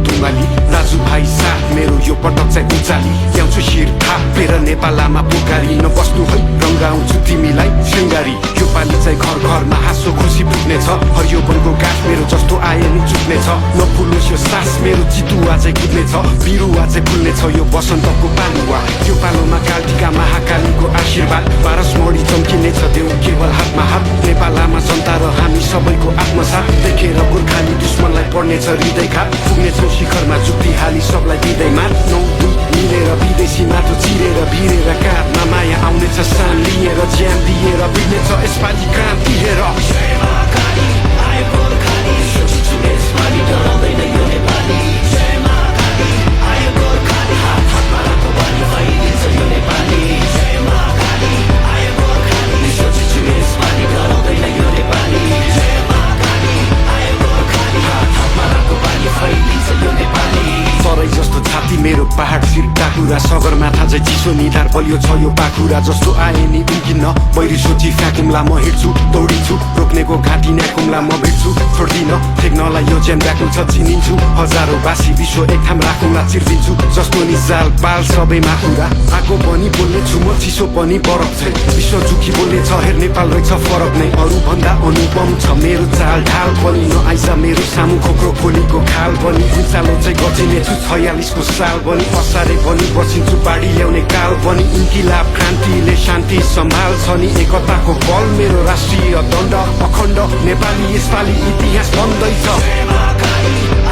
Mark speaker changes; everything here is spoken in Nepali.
Speaker 1: दाजुभाइ साथ मेरो यो पटक चाहिँ उचाली ल्याउँछु शिर थापेर नेपालमा पुकारी नबस्नु है रङ्गाउँछु तिमीलाई शृङ्गारी यो पालि चाहिँ घर घरमा हाँसो खुसी पुग्नेछ हरियो वनको गाछ मेरो जस्तो आए नि चुक्नेछ नफुल्नुहोस् यो सास मेरो चितुवा चाहिँ कुद्नेछ बिरुवा चाहिँ फुल्नेछ यो बसन्तको पालुवा यो पालोमा कालटिका महाकालीको आशीर्वाद पारस मणि चम्किनेछ देऊ केवल हातमा हात नेपालमा जनता र हामी सबैको आत्मसाथ देखेर गोर्खाली दुश्मनलाई पर्नेछ हृदयघात पुग्नेछौँ शिखरमा जुक्ति हाली सबलाई दिँदै मान नौ दुई मिलेर विदेशी माटो चिरेर भिरेर काँधमा माया आउनेछ सान लिएर ज्यान दिएर बिग्नेछ यसपालि क्रान्ति हेर मेरो पहाड शिर टाकुरा सगरमाथा चाहिँ चिसो निधार बलियो छ यो पाखुरा जस्तो आए नि उम्किन्न बैरी सोची फ्याकुम्ला म हिँड्छु दौडिन्छु रोक्नेको घाँटी न्याकुम्ला म भिड्छु छोड्दिन ठेक्नलाई यो ज्यान व्याकुल छ चिनिन्छु हजारौँ बासी विश्व एक ठाम राखुम्ला चिर्दिन्छु जस्तो नि जाल पाल सबै माकुरा आगो पनि बोल्ने छु म चिसो पनि बरफ छ विश्व जुखी बोल्ने छ हेर नेपाल रहेछ फरक नै अरू भन्दा अनुपम छ मेरो चाल ढाल पनि नआइसा मेरो सामु खोक्रो खोलीको खाल पनि उचालो चाहिँ गचिने छु 46 को साल पनि असारे पनि बसिन्छु बाढी ल्याउने काल पनि इन्किलाब क्रान्तिले शान्ति सम्हाल्छ नि एकताको बल मेरो राष्ट्रिय दण्ड अखण्ड नेपाली यसपालि इतिहास बन्दैछ